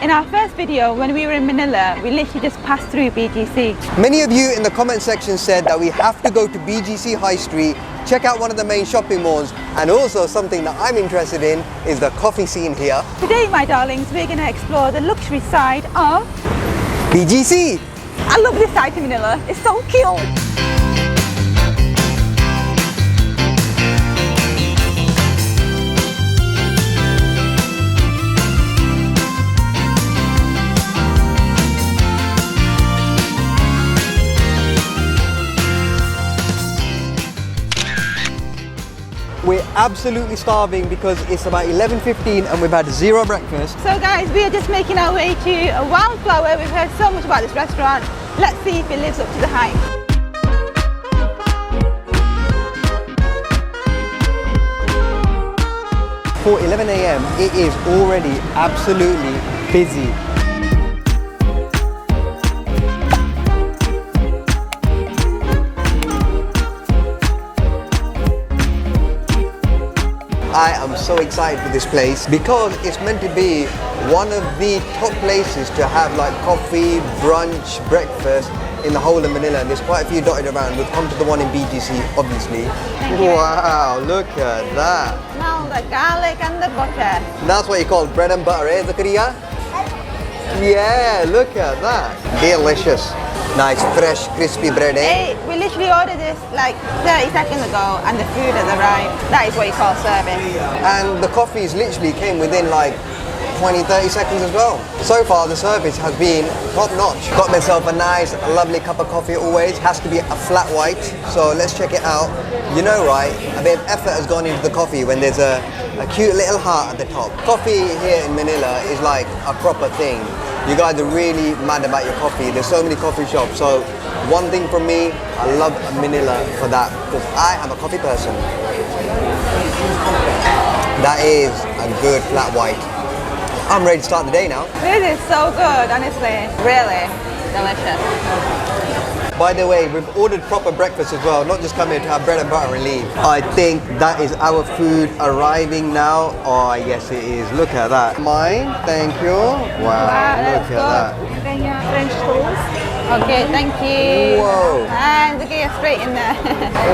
In our first video, when we were in Manila, we literally just passed through BGC. Many of you in the comment section said that we have to go to BGC High Street, check out one of the main shopping malls, and also something that I'm interested in is the coffee scene here. Today, my darlings, we're going to explore the luxury side of BGC! I love this side to Manila, it's so cute! We're absolutely starving because it's about 11:15 and we've had zero breakfast. So guys, we are just making our way to Wildflower. We've heard so much about this restaurant. Let's see if it lives up to the hype. For 11 a.m, it is already absolutely busy. I am so excited for this place because it's meant to be one of the top places to have like coffee, brunch, breakfast in the whole of Manila. And there's quite a few dotted around. We've come to the one in BGC, obviously. Thank you. Wow, look at that. Smell the garlic and the butter. That's what you call bread and butter, eh, Zakariya? Yeah, look at that. Delicious. Nice, fresh, crispy bread, eh? Hey, we literally ordered this like 30 seconds ago and the food has arrived. That is what you call service. And the coffees literally came within like 20-30 seconds as well. So far the service has been top notch. Got myself a nice lovely cup of coffee always. Has to be a flat white, so let's check it out. You know, right, a bit of effort has gone into the coffee when there's a cute little heart at the top. Coffee here in Manila is like a proper thing. You guys are really mad about your coffee. There's so many coffee shops. So one thing from me, I love Manila for that because I am a coffee person. That is a good flat white. I'm ready to start the day now. This is so good, honestly. Really delicious. By the way, we've ordered proper breakfast as well, not just come here to have bread and butter and leave. I think that is our food arriving now. Oh, yes it is. Look at that. Mine, thank you. Wow, look at that. Okay, yeah, French toast. Okay, thank you. Whoa. And okay, straight in there.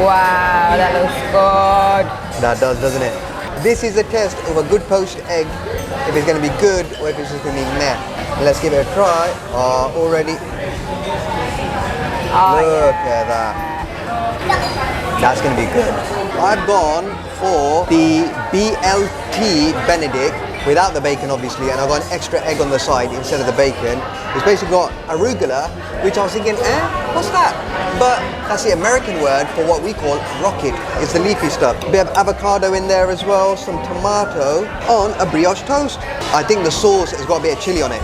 Wow, that looks good. That does, doesn't it? This is a test of a good poached egg, if it's going to be good or if it's just going to be meh. Let's give it a try. Oh, already. Oh, look yeah. at that. That's going to be good. I've gone for the BLT Benedict without the bacon obviously, and I've got an extra egg on the side instead of the bacon. It's basically got arugula, which I was thinking, what's that? But that's the American word for what we call rocket. It's the leafy stuff. A bit of avocado in there as well, some tomato on a brioche toast. I think the sauce has got a bit of chili on it.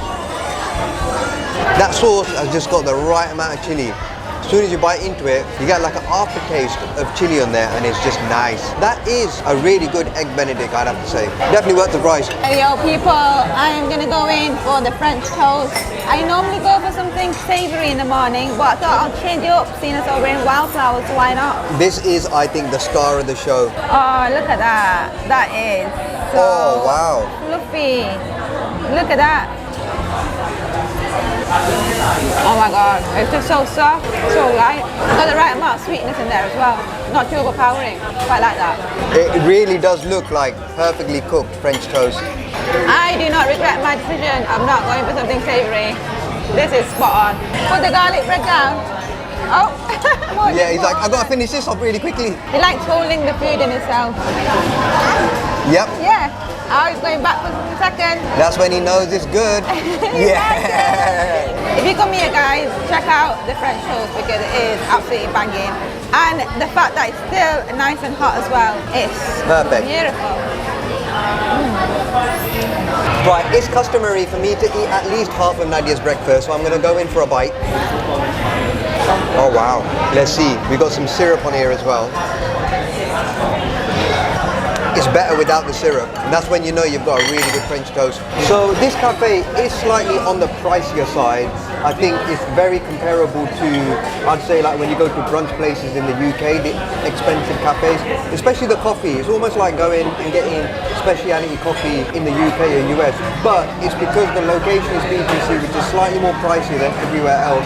That sauce has just got the right amount of chili. As soon as you bite into it, you get like an aftertaste of chili on there and it's just nice. That is a really good egg benedict, I'd have to say. Definitely worth the price. Hey yo people, I am gonna go in for the French toast. I normally go for something savoury in the morning, but I thought I'll change it up seeing as we're in Wildflower, so why not? This is, I think, the star of the show. Oh, look at that. That is so fluffy. Look at that. Oh my god, it's just so soft, so light. Got the right amount of sweetness in there as well. Not too overpowering, quite like that. It really does look like perfectly cooked French toast. I do not regret my decision. I'm not going for something savoury. This is spot on. Put the garlic bread down. Oh. Yeah, he's like, I've got to finish this off really quickly. He likes holding the food in himself. Yep. Yeah. Oh, he's going backwards in a second. That's when he knows it's good. Yeah. If you come here, guys, check out the French toast because it is absolutely banging. And the fact that it's still nice and hot as well, it's perfect. Beautiful. Right, it's customary for me to eat at least half of Nadia's breakfast, so I'm going to go in for a bite. Oh wow, let's see. We've got some syrup on here as well. it's better without the syrup. And that's when you know you've got a really good French toast. So this cafe is slightly on the pricier side. I think it's very comparable to, I'd say, like when you go to brunch places in the UK, the expensive cafes, especially the coffee. It's almost like going and getting specialty coffee in the UK or US, but it's because the location is BGC, which is slightly more pricey than everywhere else,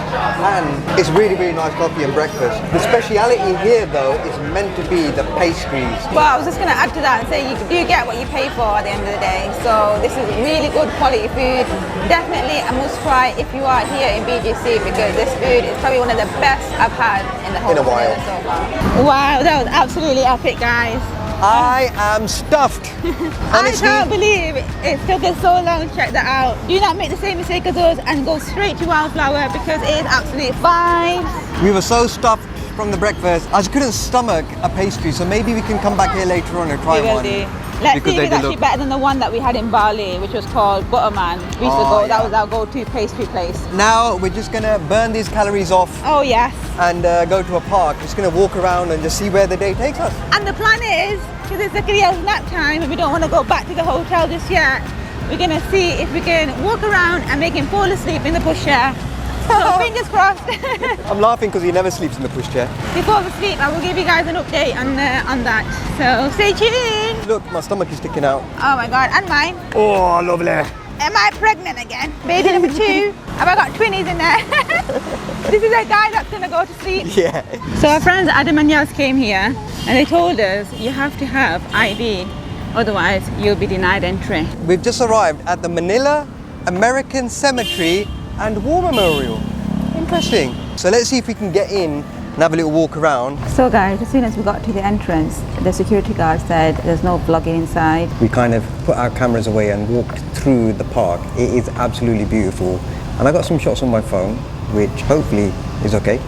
and it's really, really nice coffee and breakfast. The speciality here, though, is meant to be the pastries. Well, I was just going to add to that and say you do get what you pay for at the end of the day. So this is really good quality food. Definitely a must try if you are here in BGC, because this food is probably one of the best I've had in the whole Manila so far. Wow, that was absolutely epic, guys. I am stuffed. Honestly, I can't believe it took us so long to check that out. Do not make the same mistake as us and go straight to Wildflower, because it is absolutely fine. we were so stuffed from the breakfast, I just couldn't stomach a pastry, so maybe we can come back here later on and try We will one. do. Let's Because see they if it's did actually look- better than the one that we had in Bali, which was called Butterman. We used to Oh, go, that yeah. was our go-to pastry place. Now we're just gonna burn these calories off Oh yes. and go to a park. Just gonna walk around and just see where the day takes us. And the plan is, because it's Zakariya's nap time and we don't want to go back to the hotel just yet, we're going to see if we can walk around and make him fall asleep in the pushchair. So fingers crossed. I'm laughing because he never sleeps in the pushchair. Before we sleep, I will give you guys an update on that. So stay tuned. Look, my stomach is sticking out. Oh my God, and mine. Oh, lovely. Am I pregnant again? Baby number 2. Have I got 20s in there? This is a guy that's going to go to sleep. Yeah. So our friends Adam and Yas came here and they told us you have to have ID, otherwise you'll be denied entry. We've just arrived at the Manila American Cemetery and War Memorial. Interesting. So let's see if we can get in and have a little walk around. So guys, as soon as we got to the entrance, the security guard said there's no vlogging inside. We kind of put our cameras away and walked through the park. It is absolutely beautiful. And I got some shots on my phone, which hopefully is okay.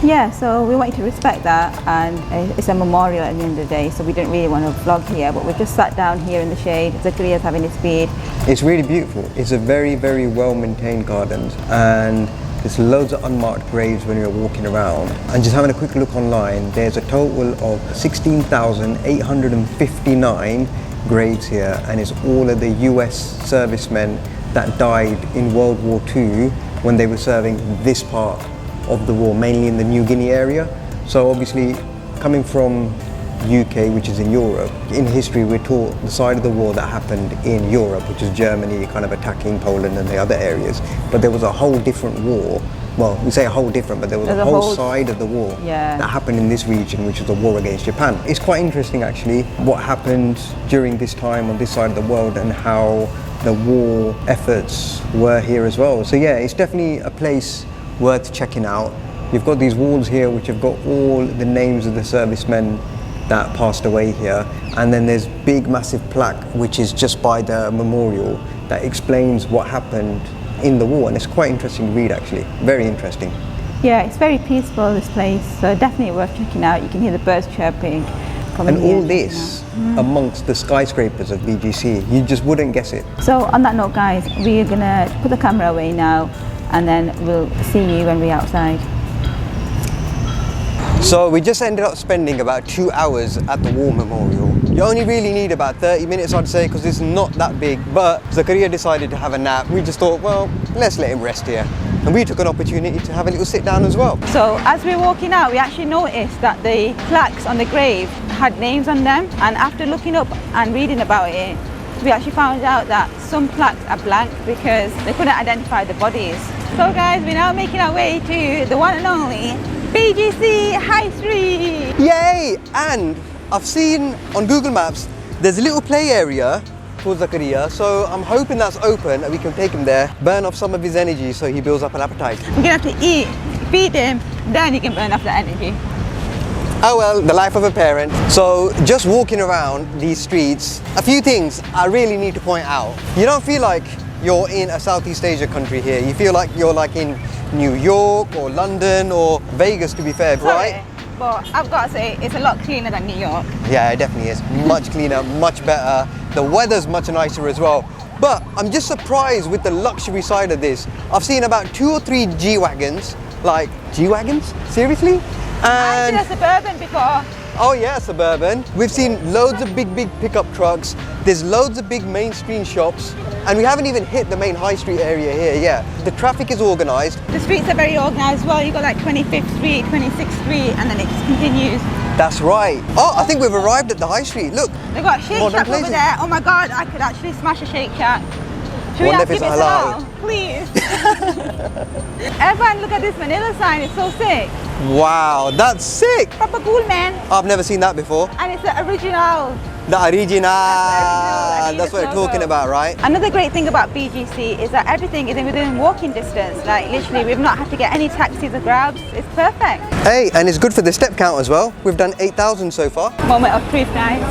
Yeah, so we want you to respect that, and it's a memorial at the end of the day, so we didn't really want to vlog here, but we just sat down here in the shade. Zakariya's having his feed. It's really beautiful. It's a very, very well-maintained garden, and there's loads of unmarked graves when you're walking around. And just having a quick look online, there's a total of 16,859 graves here, and it's all of the US servicemen that died in World War II when they were serving this part of the war, mainly in the New Guinea area. So obviously, coming from UK, which is in Europe, in history we're taught the side of the war that happened in Europe, which is Germany kind of attacking Poland and the other areas. But there was a whole different war. Well, we say a whole different, but there was a whole side of the war that happened in this region, which was a war against Japan. It's quite interesting actually what happened during this time on this side of the world and how the war efforts were here as well. So yeah, it's definitely a place worth checking out. You've got these walls here which have got all the names of the servicemen that passed away here, and then there's big massive plaque which is just by the memorial that explains what happened in the war, and it's quite interesting to read actually, very interesting. Yeah, it's very peaceful, this place, so definitely worth checking out. You can hear the birds chirping. And all this amongst the skyscrapers of BGC, you just wouldn't guess it. So on that note guys, we're gonna put the camera away now, and then we'll see you when we're outside. So we just ended up spending about 2 hours at the War Memorial. You only really need about 30 minutes, I'd say, because it's not that big, but Zakariya decided to have a nap. We just thought, well, let's let him rest here. And we took an opportunity to have a little sit down as well. So as we're walking out, we actually noticed that the plaques on the grave had names on them, and after looking up and reading about it, we actually found out that some plaques are blank because they couldn't identify the bodies. So guys, we're now making our way to the one and only BGC High Street. Yay! And I've seen on Google Maps, there's a little play area for Zakariya, so I'm hoping that's open and we can take him there, burn off some of his energy so he builds up an appetite. We're gonna have to eat, feed him, then he can burn off the energy. Oh well, the life of a parent. So just walking around these streets, a few things I really need to point out. You don't feel like you're in a Southeast Asia country here. You feel like you're like in New York or London or Vegas, to be fair, right? But I've got to say, it's a lot cleaner than New York. Yeah, it definitely is. Much cleaner, much better. The weather's much nicer as well. But I'm just surprised with the luxury side of this. I've seen about 2 or 3 G-Wagons. Like, G-Wagons? Seriously? I've seen a Suburban before. Oh yeah, suburban. We've seen loads of big pickup trucks. There's loads of big mainstream shops. And we haven't even hit the main high street area here yet. The traffic is organised. The streets are very organised as well. You've got like 25th Street, 26th Street, and then it just continues. That's right. Oh, I think we've arrived at the high street. Look. They've got a Shake Shack over there. Oh my God, I could actually smash a Shake Shack. Should we Wonder ask if if it's it's allowed. allowed? Please. Everyone, look at this Manila sign. It's so sick. Wow, that's sick. Proper cool, man. I've never seen that before. And it's the original. The original. That's That's what we're talking about, right? Another great thing about BGC is that everything is within walking distance. Like literally, we've not had to get any taxis or grabs. It's perfect. Hey, and it's good for the step count as well. We've done 8,000 so far. Moment of truth, guys.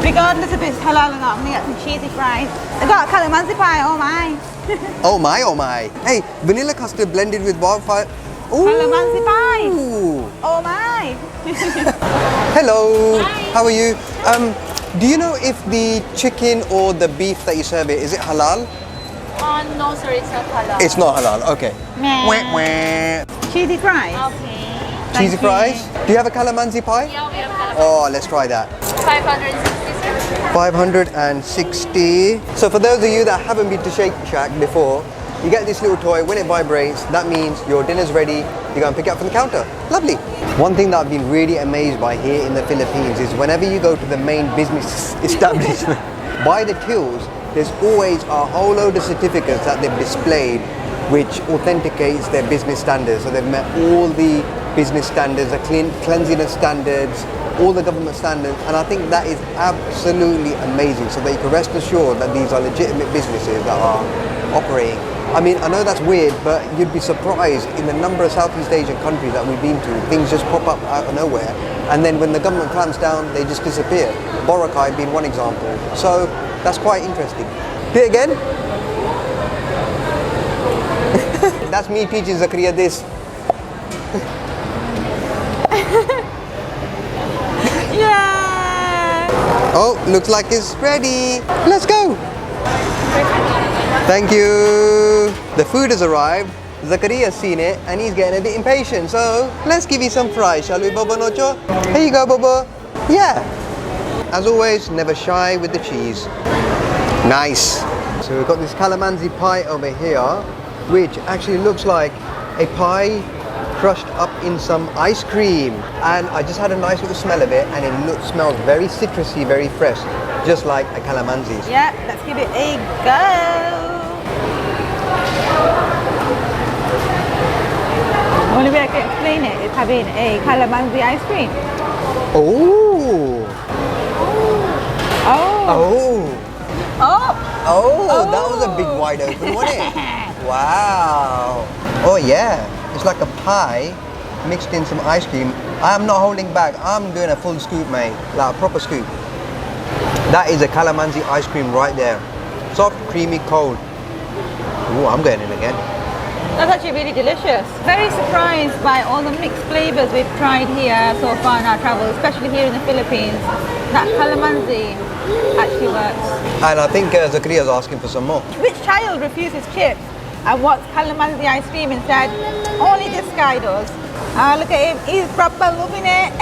Regardless if it's halal or not, I'm gonna get some cheesy fries. I got a calamansi pie, oh my. Oh my, oh my. Hey, vanilla custard blended with wildfire. Ooh. Calamansi pie. Oh my. Hello. Hi. How are you? Do you know if the chicken or the beef that you serve it, is it halal? No, sir, it's not halal. It's not halal, okay. Meh. Wah, wah. Cheesy fries. Okay. Cheesy Thank you. fries? Do you have a calamansi pie? Yeah, we have that. Oh, let's try that. 560, sir. 560. So for those of you that haven't been to Shake Shack before, you get this little toy. When it vibrates, that means your dinner's ready. You go and pick it up from the counter. Lovely. One thing that I've been really amazed by here in the Philippines is whenever you go to the main business establishment, by the tills, there's always a whole load of certificates that they've displayed which authenticates their business standards. So they've met all the business standards, the cleanliness standards, all the government standards, and I think that is absolutely amazing, so that you can rest assured that these are legitimate businesses that are operating. I mean, I know that's weird, but you'd be surprised in the number of Southeast Asian countries that we've been to. Things just pop up out of nowhere, and then when the government clamps down, they just disappear. Boracay being one example. So that's quite interesting. Do it again. That's me teaching Zakariya this. Yeah. Oh, looks like it's ready. Let's go. Thank you. The food has arrived. Zakariya's seen it and he's getting a bit impatient. So let's give you some fries, shall we, Bobo Nocho? Here you go, Bobo. Yeah. As always, never shy with the cheese. Nice. So we've got this calamansi pie over here, which actually looks like a pie crushed up in some ice cream, and I just had a nice little smell of it, and it smells very citrusy, very fresh, just like a calamansi's. Yeah, let's give it a go. The only way I can explain it is having a calamansi ice cream. Oh! Oh. Oh! Oh. Oh! That was a big wide open, wasn't it? Wow! Oh yeah! It's like a pie mixed in some ice cream. I'm not holding back. I'm doing a full scoop, mate. Like a proper scoop. That is a calamansi ice cream right there. Soft, creamy, cold. Ooh, I'm going in again. That's actually really delicious. Very surprised by all the mixed flavors we've tried here so far in our travel, especially here in the Philippines. That calamansi actually works. And I think Zakariya's asking for some more. Which child refuses chips and wants calamansi ice cream instead? Only this guy does. Look at him, he's proper loving it.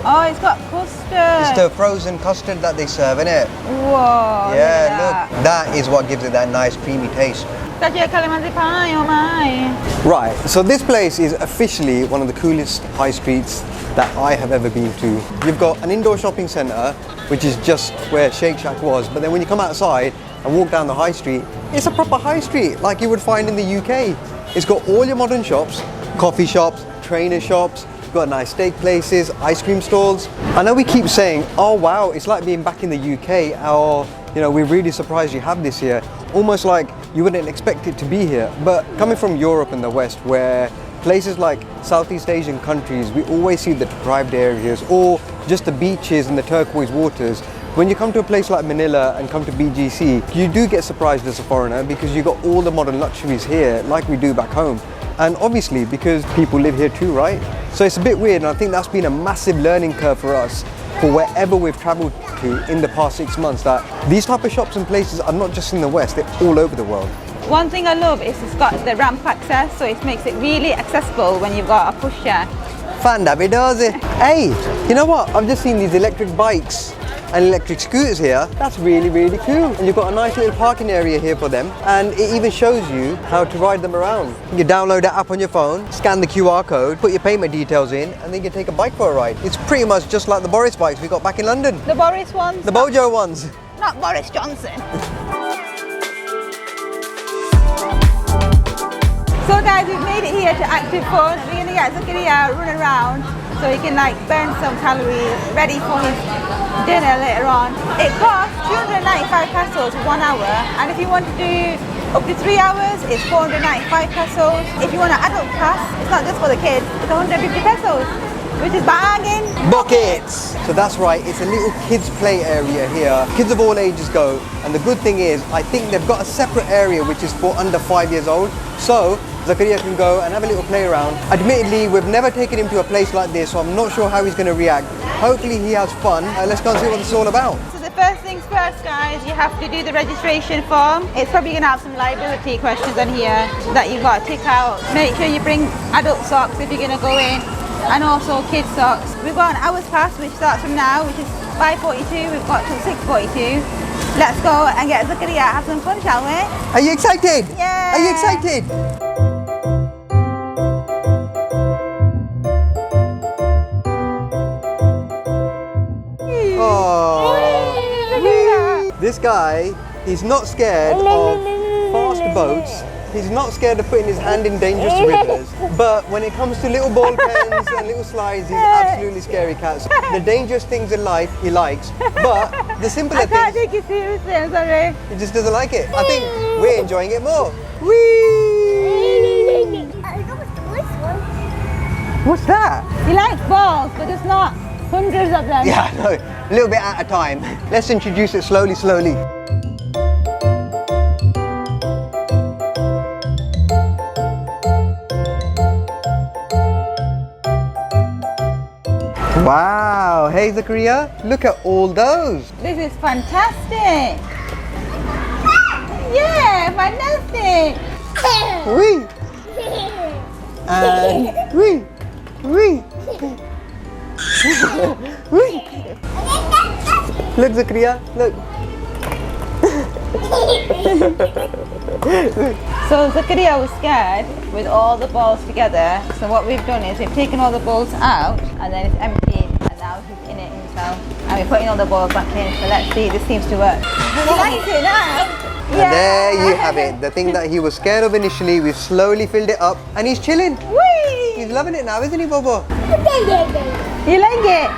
Oh, it's got custard. It's the frozen custard that they serve, innit? Whoa. Yeah, look. That is what gives it that nice creamy taste. Such a calamansi pie, oh my. Right, so this place is officially one of the coolest high streets that I have ever been to. You've got an indoor shopping centre, which is just where Shake Shack was, but then when you come outside and walk down the high street, it's a proper high street like you would find in the UK. It's got all your modern shops, coffee shops, trainer shops, you've got nice steak places, ice cream stalls. I know we keep saying, oh wow, it's like being back in the UK, or we're really surprised you have this here. Almost like you wouldn't expect it to be here. But coming from Europe and the West, where places like Southeast Asian countries, we always see the deprived areas or just the beaches and the turquoise waters. When you come to a place like Manila and come to BGC, you do get surprised as a foreigner because you got all the modern luxuries here like we do back home. And obviously because people live here too, right? So it's a bit weird, and I think that's been a massive learning curve for us for wherever we've traveled to in the past 6 months that these type of shops and places are not just in the West, they're all over the world. One thing I love is it's got the ramp access, so it makes it really accessible when you've got a pushchair. Fanda does. Hey, you know what? I've just seen these electric bikes and electric scooters here. That's really, really cool. And you've got a nice little parking area here for them. And it even shows you how to ride them around. You download the app on your phone, scan the QR code, put your payment details in, and then you can take a bike for a ride. It's pretty much just like the Boris bikes we got back in London. The Boris ones? The Bojo ones. Not Boris Johnson. So guys, we've made it here to Active Fun. We're gonna get Zakariya run around so he can like burn some calories, ready for his dinner later on. It costs 295 pesos 1 hour, and if you want to do up to 3 hours, it's 495 pesos. If you want an adult pass, it's not just for the kids, it's 150 pesos, which is bargain. Buckets! So that's right, it's a little kids play area here. Kids of all ages go, and the good thing is, I think they've got a separate area which is for under 5 years old. So Zakariya can go and have a little play around. Admittedly, we've never taken him to a place like this, so I'm not sure how he's going to react. Hopefully he has fun. Let's go and see what it's all about. So the first things first, guys, you have to do the registration form. It's probably going to have some liability questions on here that you've got to tick out. Make sure you bring adult socks if you're going to go in, and also kids socks. We've got an hour's pass which starts from now, which is 5:42. We've got till 6:42. Let's go and get Zakariya, have some fun, shall we? Are you excited? Yeah. Are you excited? Oh, this guy, he's not scared of fast boats. He's not scared of putting his hand in dangerous rivers. But when it comes to little ball pens and little slides, he's absolutely scary cat. The dangerous things in life, he likes. But the simpler I can't things, take you seriously, I'm sorry. he just doesn't like it. I think we're enjoying it more. Whee! What's that? He likes balls, but there's not hundreds of them. Yeah, I know. A little bit at a time. Let's introduce it slowly, slowly. Wow, hey Zakariya, look at all those. This is fantastic. Yeah, fantastic. Wee! And wee! Wee! Wee! Look Zakariya, look. So Zakariya was scared with all the balls together. So what we've done is we've taken all the balls out and then it's emptied, and now he's in it himself. And we're putting all the balls back in. So let's see, this seems to work. He likes it now. And there you have it. The thing that he was scared of initially, we've slowly filled it up and he's chilling. Whee! He's loving it now, isn't he, Bobo? You like it?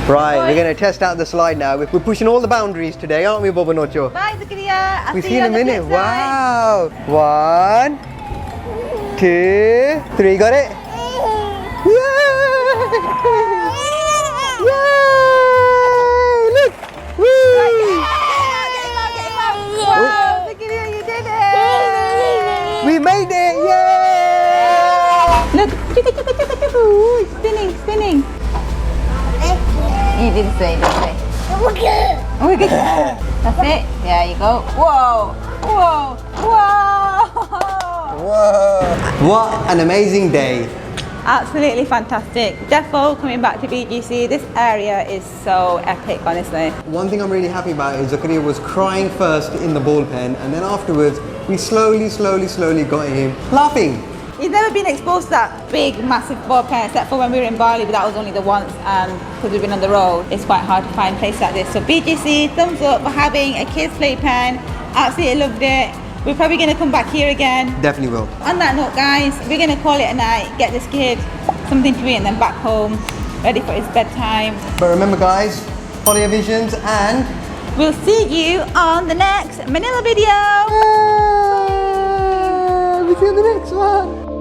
Right, we're going to test out the slide now. We're pushing all the boundaries today, aren't we, Bobo Nocho? Bye Zakariya. I'll We see see you in a on the minute. flip side. Wow. 1, 2, 3. Got it? Yay! Yay! Look! Woo! Get him out. Wow, Zakariya, you did it. We made it! Yay! Look, ooh, it's spinning. You didn't say. Okay. That's it. There you go. Whoa. Whoa! What an amazing day. Absolutely fantastic. Defo coming back to BGC. This area is so epic, honestly. One thing I'm really happy about is Zakariya was crying first in the ball pen, and then afterwards we slowly got him laughing. He's never been exposed to that big, massive ball pen, except for when we were in Bali, but that was only the once, and because we've been on the road, it's quite hard to find a place like this. So BGC, thumbs up for having a kids' playpen. Absolutely loved it. We're probably going to come back here again. Definitely will. On that note, guys, we're going to call it a night, get this kid something to eat, and then back home, ready for his bedtime. But remember guys, follow your visions and We'll see you on the next Manila video. we'll see you in the next one.